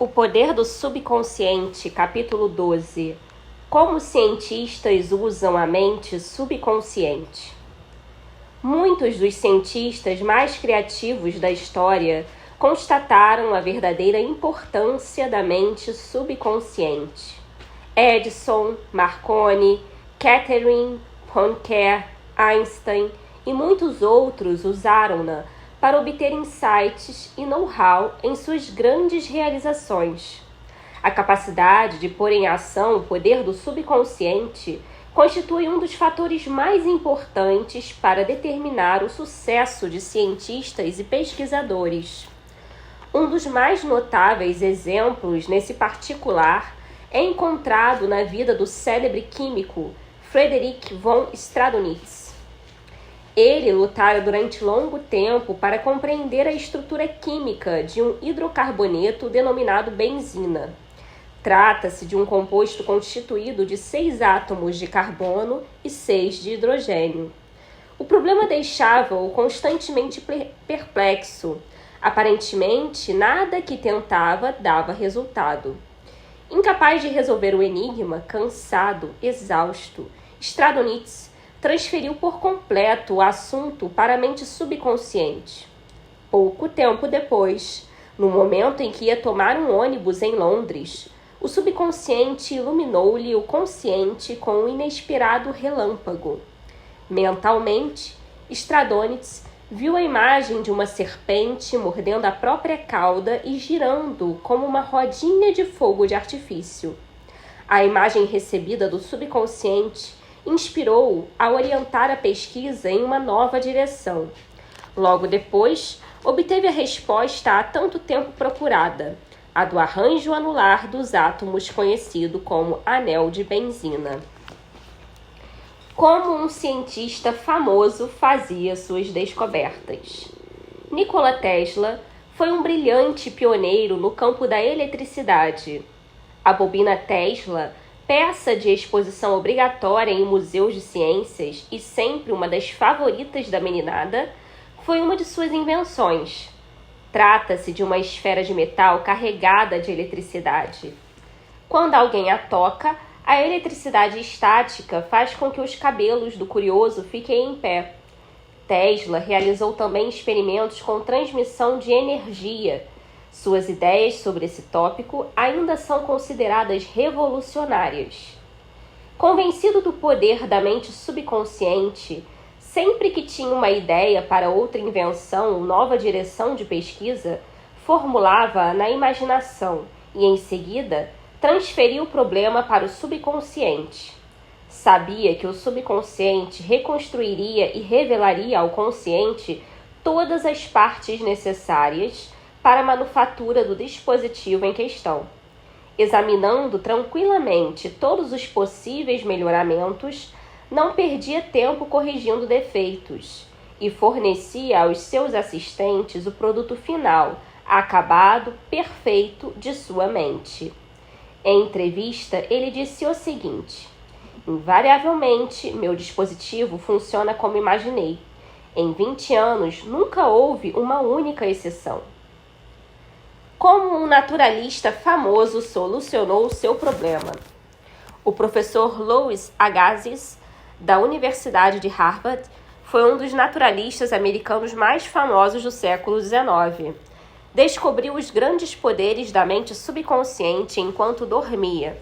O Poder do Subconsciente, capítulo 12. Como cientistas usam a mente subconsciente. Muitos dos cientistas mais criativos da história constataram a verdadeira importância da mente subconsciente. Edison, Marconi, Catherine, Poincare, Einstein e muitos outros usaram-na para obter insights e know-how em suas grandes realizações. A capacidade de pôr em ação o poder do subconsciente constitui um dos fatores mais importantes para determinar o sucesso de cientistas e pesquisadores. Um dos mais notáveis exemplos nesse particular é encontrado na vida do célebre químico Friedrich von Stradonitz. Ele lutara durante longo tempo para compreender a estrutura química de um hidrocarboneto denominado benzina. Trata-se de um composto constituído de 6 átomos de carbono e 6 de hidrogênio. O problema deixava-o constantemente perplexo. Aparentemente, nada que tentava dava resultado. Incapaz de resolver o enigma, cansado, exausto, Stradonitz transferiu por completo o assunto para a mente subconsciente. Pouco tempo depois, no momento em que ia tomar um ônibus em Londres, o subconsciente iluminou-lhe o consciente com um inesperado relâmpago. Mentalmente, Stradonitz viu a imagem de uma serpente mordendo a própria cauda e girando como uma rodinha de fogo de artifício. A imagem recebida do subconsciente inspirou-o a orientar a pesquisa em uma nova direção. Logo depois, obteve a resposta há tanto tempo procurada, a do arranjo anular dos átomos conhecido como anel de benzina. Como um cientista famoso fazia suas descobertas. Nikola Tesla foi um brilhante pioneiro no campo da eletricidade. A bobina Tesla, peça de exposição obrigatória em museus de ciências e sempre uma das favoritas da meninada, foi uma de suas invenções. Trata-se de uma esfera de metal carregada de eletricidade. Quando alguém a toca, a eletricidade estática faz com que os cabelos do curioso fiquem em pé. Tesla realizou também experimentos com transmissão de energia. Suas ideias sobre esse tópico ainda são consideradas revolucionárias. Convencido do poder da mente subconsciente, sempre que tinha uma ideia para outra invenção ou nova direção de pesquisa, formulava-a na imaginação e, em seguida, transferia o problema para o subconsciente. Sabia que o subconsciente reconstruiria e revelaria ao consciente todas as partes necessárias para a manufatura do dispositivo em questão. Examinando tranquilamente todos os possíveis melhoramentos, não perdia tempo corrigindo defeitos e fornecia aos seus assistentes o produto final, acabado, perfeito de sua mente. Em entrevista, ele disse o seguinte: invariavelmente, meu dispositivo funciona como imaginei. Em 20 anos, nunca houve uma única exceção. Como um naturalista famoso solucionou o seu problema. O professor Louis Agassiz, da Universidade de Harvard, foi um dos naturalistas americanos mais famosos do século XIX. Descobriu os grandes poderes da mente subconsciente enquanto dormia.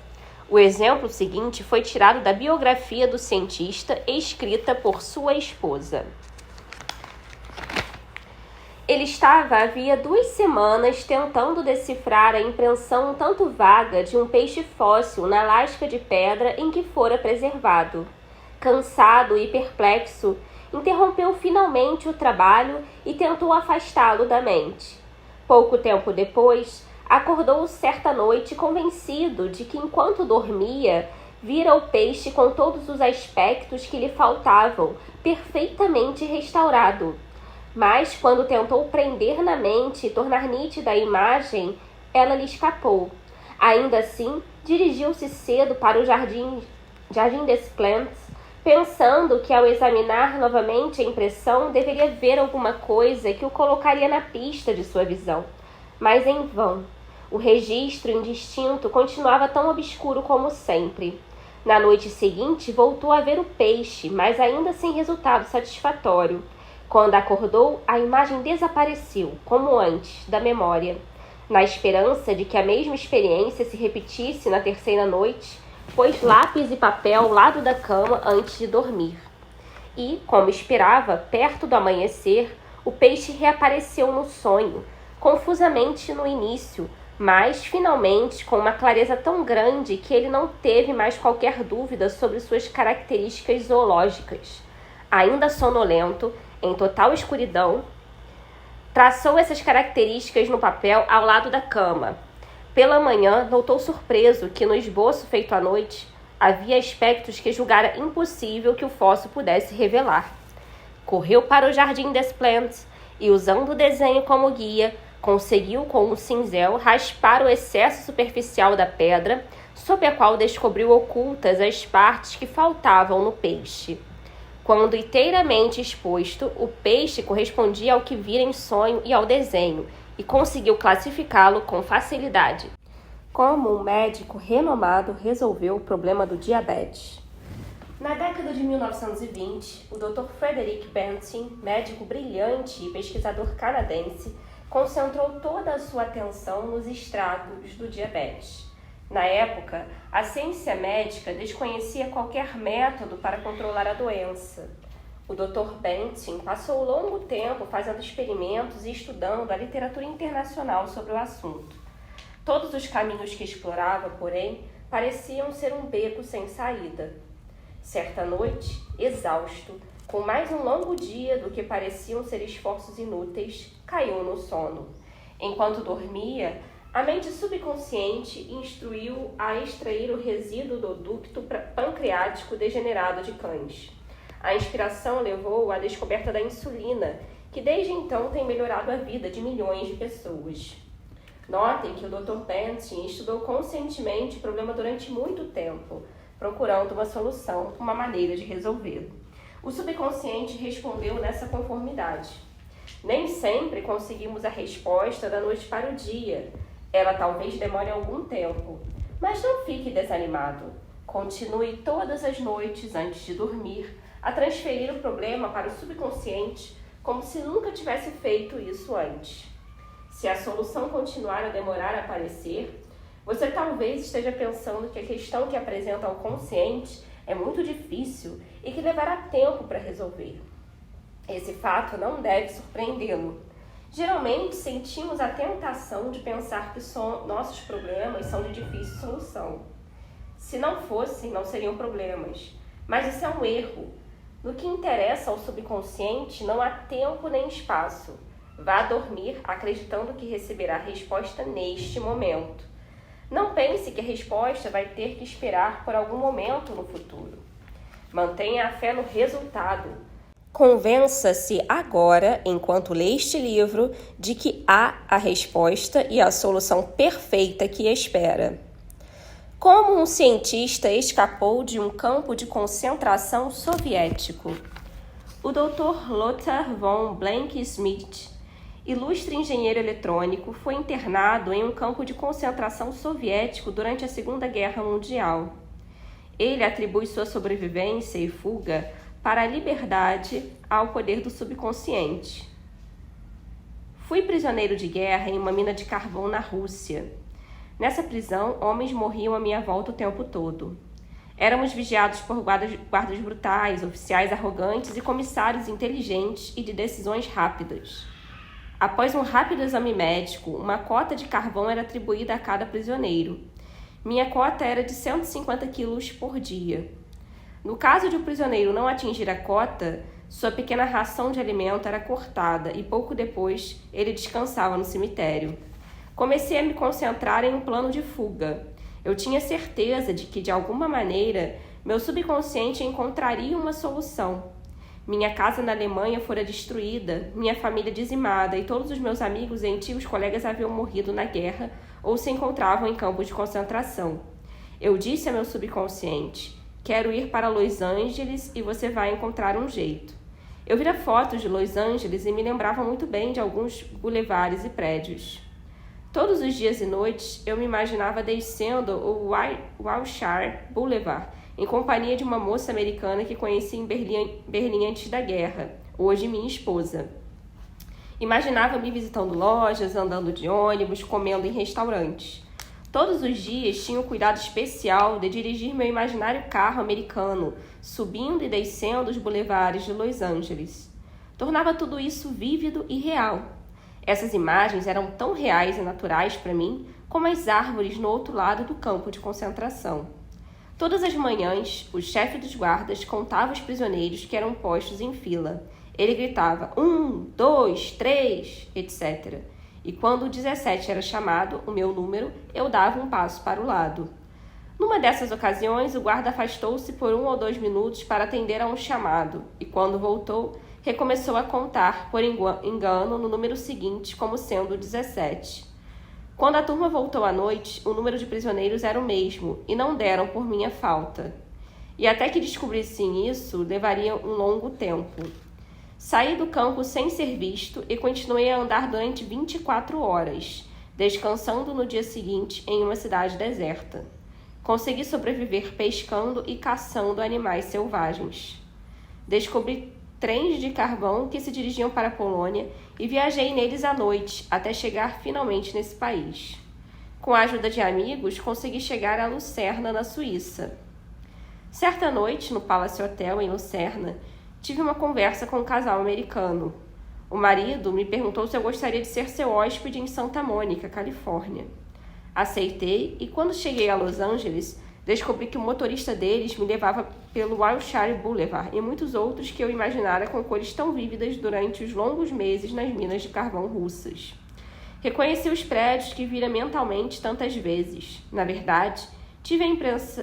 O exemplo seguinte foi tirado da biografia do cientista escrita por sua esposa. Ele estava havia 2 semanas tentando decifrar a impressão um tanto vaga de um peixe fóssil na lasca de pedra em que fora preservado. Cansado e perplexo, interrompeu finalmente o trabalho e tentou afastá-lo da mente. Pouco tempo depois, acordou certa noite convencido de que, enquanto dormia, vira o peixe com todos os aspectos que lhe faltavam, perfeitamente restaurado. Mas, quando tentou prender na mente e tornar nítida a imagem, ela lhe escapou. Ainda assim, dirigiu-se cedo para o Jardim des Plantes, pensando que, ao examinar novamente a impressão, deveria ver alguma coisa que o colocaria na pista de sua visão. Mas em vão. O registro indistinto continuava tão obscuro como sempre. Na noite seguinte, voltou a ver o peixe, mas ainda sem resultado satisfatório. Quando acordou, a imagem desapareceu, como antes, da memória. Na esperança de que a mesma experiência se repetisse na terceira noite, pôs lápis e papel ao lado da cama antes de dormir. E, como esperava, perto do amanhecer, o peixe reapareceu no sonho, confusamente no início, mas, finalmente, com uma clareza tão grande que ele não teve mais qualquer dúvida sobre suas características zoológicas. Ainda sonolento, em total escuridão, traçou essas características no papel ao lado da cama. Pela manhã, notou surpreso que no esboço feito à noite havia aspectos que julgara impossível que o fóssil pudesse revelar. Correu para o Jardim des Plantes e, usando o desenho como guia, conseguiu com um cinzel raspar o excesso superficial da pedra, sob a qual descobriu ocultas as partes que faltavam no peixe. Quando inteiramente exposto, o peixe correspondia ao que vira em sonho e ao desenho, e conseguiu classificá-lo com facilidade. Como um médico renomado resolveu o problema do diabetes. Na década de 1920, o Dr. Frederick Banting, médico brilhante e pesquisador canadense, concentrou toda a sua atenção nos estragos do diabetes. Na época, a ciência médica desconhecia qualquer método para controlar a doença. O Dr. Banting passou longo tempo fazendo experimentos e estudando a literatura internacional sobre o assunto. Todos os caminhos que explorava, porém, pareciam ser um beco sem saída. Certa noite, exausto, com mais um longo dia do que pareciam ser esforços inúteis, caiu no sono. Enquanto dormia, a mente subconsciente instruiu a extrair o resíduo do ducto pancreático degenerado de cães. A inspiração levou à descoberta da insulina, que desde então tem melhorado a vida de milhões de pessoas. Notem que o Dr. Banting estudou conscientemente o problema durante muito tempo, procurando uma solução, uma maneira de resolvê-lo. O subconsciente respondeu nessa conformidade. Nem sempre conseguimos a resposta da noite para o dia. Ela talvez demore algum tempo, mas não fique desanimado. Continue todas as noites antes de dormir a transferir o problema para o subconsciente como se nunca tivesse feito isso antes. Se a solução continuar a demorar a aparecer, você talvez esteja pensando que a questão que apresenta ao consciente é muito difícil e que levará tempo para resolver. Esse fato não deve surpreendê-lo. Geralmente sentimos a tentação de pensar que nossos problemas são de difícil solução. Se não fossem, não seriam problemas. Mas isso é um erro. No que interessa ao subconsciente, não há tempo nem espaço. Vá dormir acreditando que receberá a resposta neste momento. Não pense que a resposta vai ter que esperar por algum momento no futuro. Mantenha a fé no resultado. Convença-se agora, enquanto lê este livro, de que há a resposta e a solução perfeita que espera. Como um cientista escapou de um campo de concentração soviético? O Dr. Lothar von Blank-Schmidt, ilustre engenheiro eletrônico, foi internado em um campo de concentração soviético durante a Segunda Guerra Mundial. Ele atribui sua sobrevivência e fuga para a liberdade ao poder do subconsciente. Fui prisioneiro de guerra em uma mina de carvão na Rússia. Nessa prisão, homens morriam à minha volta o tempo todo. Éramos vigiados por guardas brutais, oficiais arrogantes e comissários inteligentes e de decisões rápidas. Após um rápido exame médico, uma cota de carvão era atribuída a cada prisioneiro. Minha cota era de 150 quilos por dia. No caso de o prisioneiro não atingir a cota, sua pequena ração de alimento era cortada e pouco depois ele descansava no cemitério. Comecei a me concentrar em um plano de fuga. Eu tinha certeza de que, de alguma maneira, meu subconsciente encontraria uma solução. Minha casa na Alemanha fora destruída, minha família dizimada e todos os meus amigos e antigos colegas haviam morrido na guerra ou se encontravam em campos de concentração. Eu disse a meu subconsciente: quero ir para Los Angeles e você vai encontrar um jeito. Eu vira fotos de Los Angeles e me lembrava muito bem de alguns bulevares e prédios. Todos os dias e noites eu me imaginava descendo o Wilshire Boulevard em companhia de uma moça americana que conheci em Berlim antes da guerra, hoje minha esposa. Imaginava-me visitando lojas, andando de ônibus, comendo em restaurantes. Todos os dias tinha o cuidado especial de dirigir meu imaginário carro americano, subindo e descendo os bulevares de Los Angeles. Tornava tudo isso vívido e real. Essas imagens eram tão reais e naturais para mim como as árvores no outro lado do campo de concentração. Todas as manhãs, o chefe dos guardas contava os prisioneiros que eram postos em fila. Ele gritava 1, 2, 3, etc. E quando o 17 era chamado, o meu número, eu dava um passo para o lado. Numa dessas ocasiões, o guarda afastou-se por 1 ou 2 minutos para atender a um chamado, e quando voltou, recomeçou a contar, por engano, no número seguinte como sendo o 17. Quando a turma voltou à noite, o número de prisioneiros era o mesmo, e não deram por minha falta. E até que descobrissem isso, levaria um longo tempo. Saí do campo sem ser visto e continuei a andar durante 24 horas, descansando no dia seguinte em uma cidade deserta. Consegui sobreviver pescando e caçando animais selvagens. Descobri trens de carvão que se dirigiam para a Polônia e viajei neles à noite até chegar finalmente nesse país. Com a ajuda de amigos, consegui chegar a Lucerna, na Suíça. Certa noite, no Palace Hotel em Lucerna, tive uma conversa com um casal americano. O marido me perguntou se eu gostaria de ser seu hóspede em Santa Mônica, Califórnia. Aceitei e quando cheguei a Los Angeles, descobri que o motorista deles me levava pelo Wilshire Boulevard e muitos outros que eu imaginara com cores tão vívidas durante os longos meses nas minas de carvão russas. Reconheci os prédios que vira mentalmente tantas vezes. Na verdade, tive a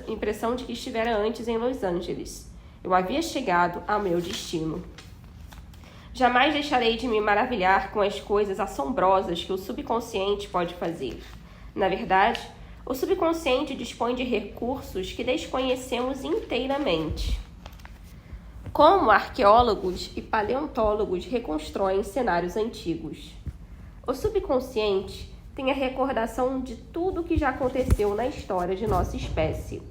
impressão de que estivera antes em Los Angeles. Eu havia chegado ao meu destino. Jamais deixarei de me maravilhar com as coisas assombrosas que o subconsciente pode fazer. Na verdade, o subconsciente dispõe de recursos que desconhecemos inteiramente. Como arqueólogos e paleontólogos reconstroem cenários antigos. O subconsciente tem a recordação de tudo o que já aconteceu na história de nossa espécie.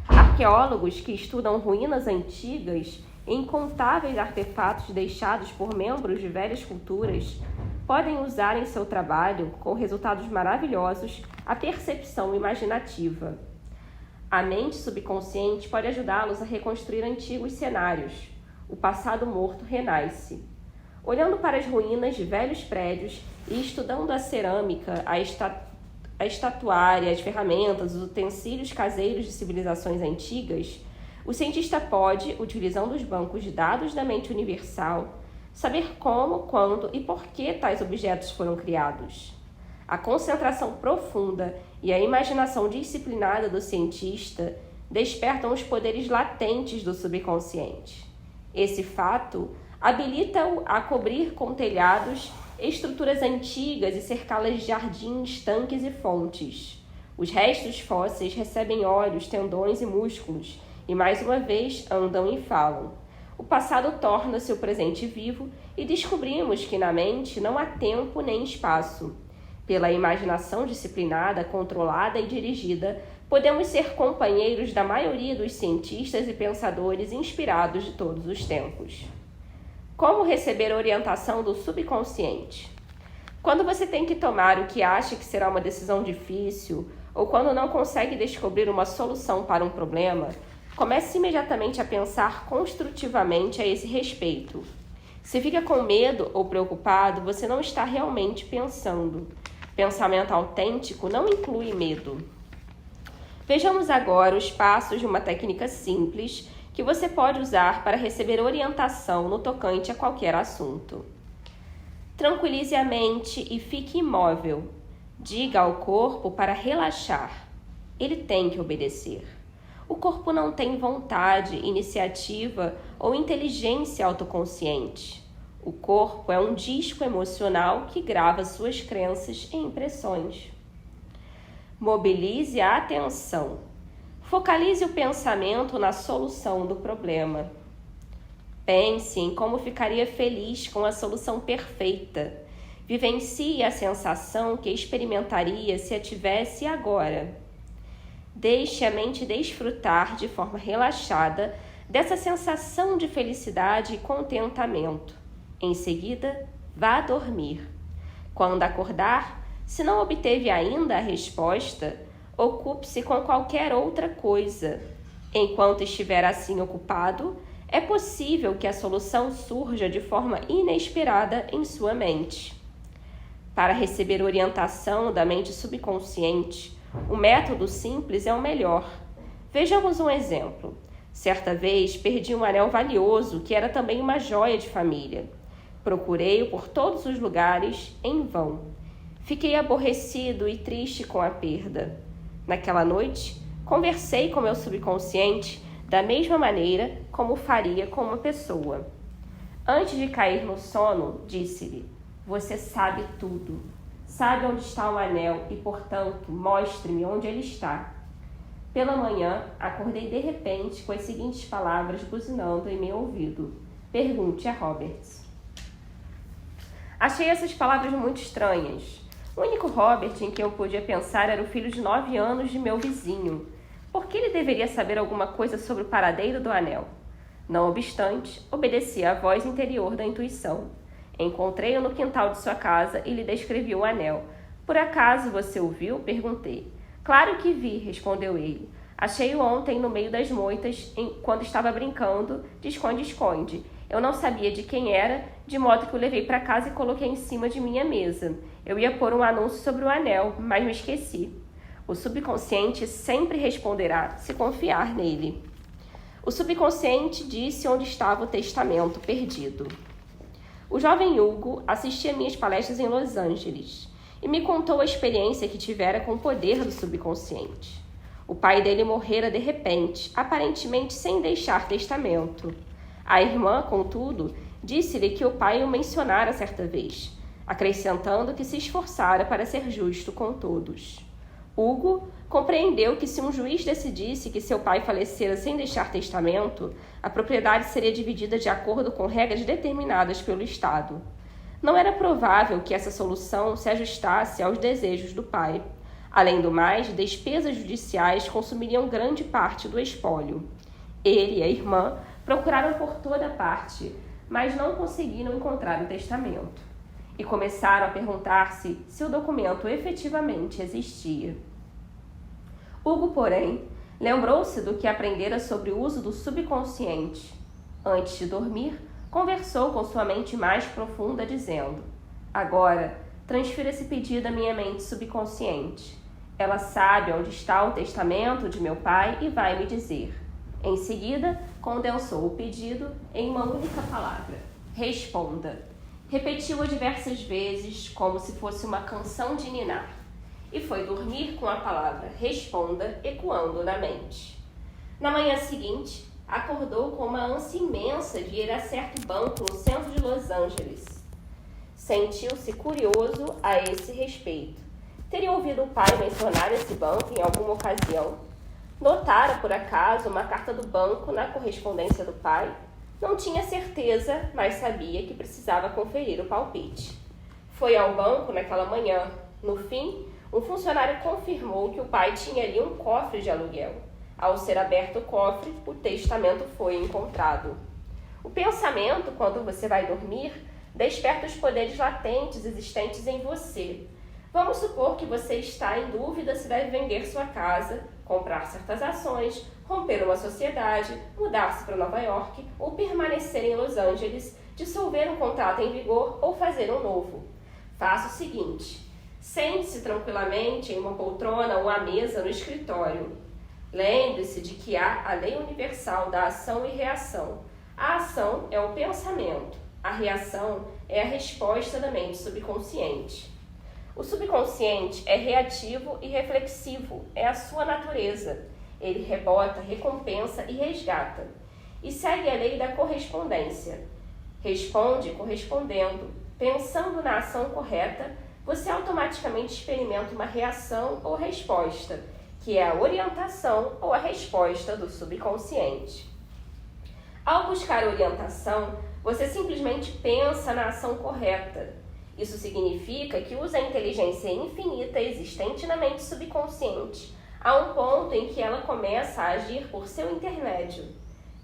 Arqueólogos que estudam ruínas antigas e incontáveis artefatos deixados por membros de velhas culturas podem usar em seu trabalho, com resultados maravilhosos, a percepção imaginativa. A mente subconsciente pode ajudá-los a reconstruir antigos cenários. O passado morto renasce. Olhando para as ruínas de velhos prédios e estudando a cerâmica, a estatuária, as ferramentas, os utensílios caseiros de civilizações antigas, o cientista pode, utilizando os bancos de dados da mente universal, saber como, quando e por que tais objetos foram criados. A concentração profunda e a imaginação disciplinada do cientista despertam os poderes latentes do subconsciente. Esse fato habilita-o a cobrir com telhados estruturas antigas e cercá-las de jardins, tanques e fontes. Os restos fósseis recebem olhos, tendões e músculos e, mais uma vez, andam e falam. O passado torna-se o presente vivo e descobrimos que na mente não há tempo nem espaço. Pela imaginação disciplinada, controlada e dirigida, podemos ser companheiros da maioria dos cientistas e pensadores inspirados de todos os tempos. Como receber orientação do subconsciente? Quando você tem que tomar o que acha que será uma decisão difícil, ou quando não consegue descobrir uma solução para um problema, comece imediatamente a pensar construtivamente a esse respeito. Se fica com medo ou preocupado, você não está realmente pensando. Pensamento autêntico não inclui medo. Vejamos agora os passos de uma técnica simples que você pode usar para receber orientação no tocante a qualquer assunto. Tranquilize a mente e fique imóvel. Diga ao corpo para relaxar. Ele tem que obedecer. O corpo não tem vontade, iniciativa ou inteligência autoconsciente. O corpo é um disco emocional que grava suas crenças e impressões. Mobilize a atenção. Focalize o pensamento na solução do problema. Pense em como ficaria feliz com a solução perfeita. Vivencie a sensação que experimentaria se a tivesse agora. Deixe a mente desfrutar de forma relaxada dessa sensação de felicidade e contentamento. Em seguida, vá dormir. Quando acordar, se não obteve ainda a resposta, ocupe-se com qualquer outra coisa. Enquanto estiver assim ocupado, é possível que a solução surja de forma inesperada em sua mente. Para receber orientação da mente subconsciente, o método simples é o melhor. Vejamos um exemplo. Certa vez perdi um anel valioso que era também uma joia de família. Procurei-o por todos os lugares, em vão. Fiquei aborrecido e triste com a perda. Naquela noite, conversei com meu subconsciente da mesma maneira como faria com uma pessoa. Antes de cair no sono, disse-lhe: "Você sabe tudo. Sabe onde está o anel e, portanto, mostre-me onde ele está." Pela manhã, acordei de repente com as seguintes palavras buzinando em meu ouvido: "Pergunte a Roberts." Achei essas palavras muito estranhas. O único Robert em que eu podia pensar era o filho de 9 anos de meu vizinho. Por que ele deveria saber alguma coisa sobre o paradeiro do anel? Não obstante, obedeci à voz interior da intuição. Encontrei-o no quintal de sua casa e lhe descrevi o anel. "Por acaso você o viu?" perguntei. "Claro que vi", respondeu ele. "Achei-o ontem no meio das moitas, quando estava brincando de esconde-esconde. Eu não sabia de quem era, de modo que o levei para casa e coloquei em cima de minha mesa. Eu ia pôr um anúncio sobre o anel, mas me esqueci." O subconsciente sempre responderá se confiar nele. O subconsciente disse onde estava o testamento perdido. O jovem Hugo assistia minhas palestras em Los Angeles e me contou a experiência que tivera com o poder do subconsciente. O pai dele morrera de repente, aparentemente sem deixar testamento. A irmã, contudo, disse-lhe que o pai o mencionara certa vez, acrescentando que se esforçara para ser justo com todos. Hugo compreendeu que se um juiz decidisse que seu pai falecera sem deixar testamento, a propriedade seria dividida de acordo com regras determinadas pelo Estado. Não era provável que essa solução se ajustasse aos desejos do pai. Além do mais, despesas judiciais consumiriam grande parte do espólio. Ele e a irmã procuraram por toda parte, mas não conseguiram encontrar o testamento. E começaram a perguntar-se se o documento efetivamente existia. Hugo, porém, lembrou-se do que aprendera sobre o uso do subconsciente. Antes de dormir, conversou com sua mente mais profunda, dizendo: "Agora, transfira esse pedido à minha mente subconsciente. Ela sabe onde está o testamento de meu pai e vai me dizer." Em seguida, condensou o pedido em uma única palavra: "Responda." Repetiu-a diversas vezes, como se fosse uma canção de ninar, e foi dormir com a palavra "responda" ecoando na mente. Na manhã seguinte, acordou com uma ânsia imensa de ir a certo banco no centro de Los Angeles. Sentiu-se curioso a esse respeito. Teria ouvido o pai mencionar esse banco em alguma ocasião? Notara, por acaso, uma carta do banco na correspondência do pai? Não tinha certeza, mas sabia que precisava conferir o palpite. Foi ao banco naquela manhã. No fim, um funcionário confirmou que o pai tinha ali um cofre de aluguel. Ao ser aberto o cofre, o testamento foi encontrado. O pensamento, quando você vai dormir, desperta os poderes latentes existentes em você. Vamos supor que você está em dúvida se deve vender sua casa, comprar certas ações, romper uma sociedade, mudar-se para Nova York ou permanecer em Los Angeles, dissolver um contrato em vigor ou fazer um novo. Faça o seguinte: sente-se tranquilamente em uma poltrona ou à mesa no escritório. Lembre-se de que há a lei universal da ação e reação. A ação é o pensamento, a reação é a resposta da mente subconsciente. O subconsciente é reativo e reflexivo, é a sua natureza. Ele rebota, recompensa e resgata. E segue a lei da correspondência. Responde correspondendo. Pensando na ação correta, você automaticamente experimenta uma reação ou resposta, que é a orientação ou a resposta do subconsciente. Ao buscar orientação, você simplesmente pensa na ação correta. Isso significa que usa a inteligência infinita existente na mente subconsciente, a um ponto em que ela começa a agir por seu intermédio.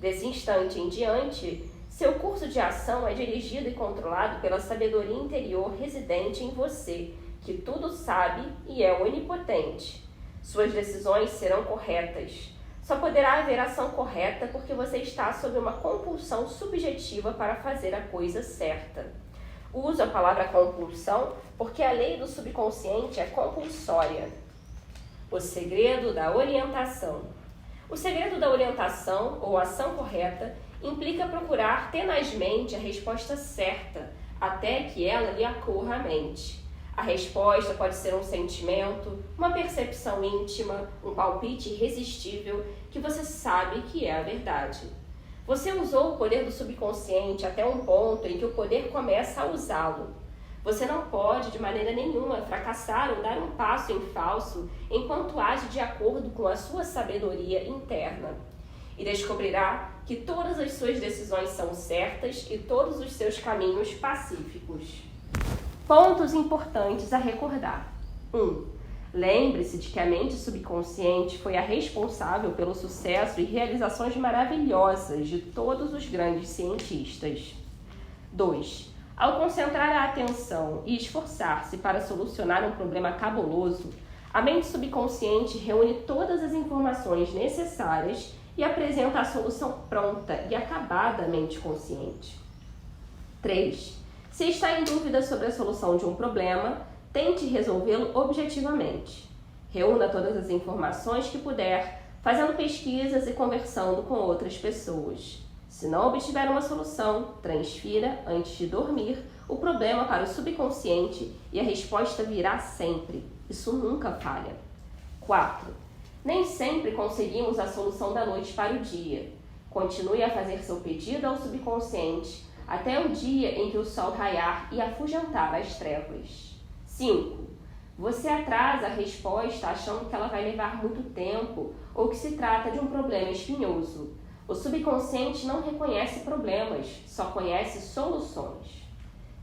Desse instante em diante, seu curso de ação é dirigido e controlado pela sabedoria interior residente em você, que tudo sabe e é onipotente. Suas decisões serão corretas. Só poderá haver ação correta porque você está sob uma compulsão subjetiva para fazer a coisa certa. Uso a palavra compulsão porque a lei do subconsciente é compulsória. O segredo da orientação. O segredo da orientação, ou ação correta, implica procurar tenazmente a resposta certa, até que ela lhe ocorra à mente. A resposta pode ser um sentimento, uma percepção íntima, um palpite irresistível que você sabe que é a verdade. Você usou o poder do subconsciente até um ponto em que o poder começa a usá-lo. Você não pode, de maneira nenhuma, fracassar ou dar um passo em falso enquanto age de acordo com a sua sabedoria interna. E descobrirá que todas as suas decisões são certas e todos os seus caminhos pacíficos. Pontos importantes a recordar. 1. Lembre-se de que a mente subconsciente foi a responsável pelo sucesso e realizações maravilhosas de todos os grandes cientistas. 2. Ao concentrar a atenção e esforçar-se para solucionar um problema cabuloso, a mente subconsciente reúne todas as informações necessárias e apresenta a solução pronta e acabada à mente consciente. 3. Se está em dúvida sobre a solução de um problema, tente resolvê-lo objetivamente. Reúna todas as informações que puder, fazendo pesquisas e conversando com outras pessoas. Se não obtiver uma solução, transfira, antes de dormir, o problema para o subconsciente e a resposta virá sempre. Isso nunca falha. 4. Nem sempre conseguimos a solução da noite para o dia. Continue a fazer seu pedido ao subconsciente até o dia em que o sol raiar e afugentar as trevas. 5. Você atrasa a resposta achando que ela vai levar muito tempo ou que se trata de um problema espinhoso. O subconsciente não reconhece problemas, só conhece soluções.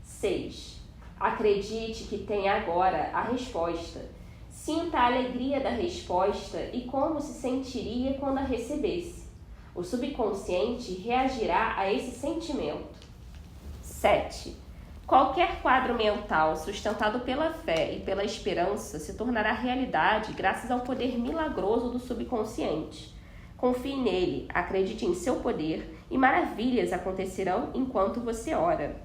6. Acredite que tem agora a resposta. Sinta a alegria da resposta e como se sentiria quando a recebesse. O subconsciente reagirá a esse sentimento. 7. Qualquer quadro mental sustentado pela fé e pela esperança se tornará realidade graças ao poder milagroso do subconsciente. Confie nele, acredite em seu poder e maravilhas acontecerão enquanto você ora.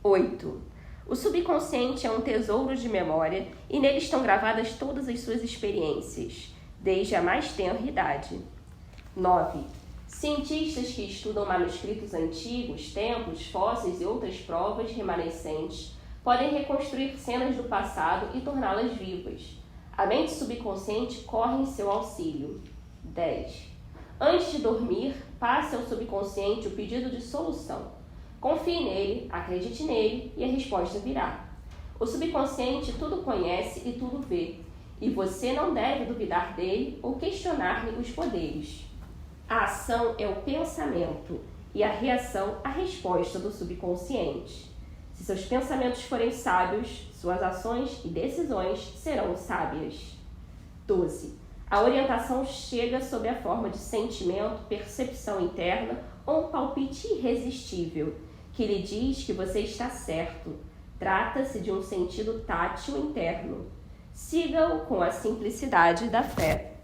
8. O subconsciente é um tesouro de memória e nele estão gravadas todas as suas experiências, desde a mais tenra idade. 9. Cientistas que estudam manuscritos antigos, templos, fósseis e outras provas remanescentes podem reconstruir cenas do passado e torná-las vivas. A mente subconsciente corre em seu auxílio. 10. Antes de dormir, passe ao subconsciente o pedido de solução. Confie nele, acredite nele e a resposta virá. O subconsciente tudo conhece e tudo vê, e você não deve duvidar dele ou questionar-lhe os poderes. A ação é o pensamento e a reação a resposta do subconsciente. Se seus pensamentos forem sábios, suas ações e decisões serão sábias. 12. A orientação chega sob a forma de sentimento, percepção interna ou um palpite irresistível que lhe diz que você está certo. Trata-se de um sentido tátil interno. Siga-o com a simplicidade da fé.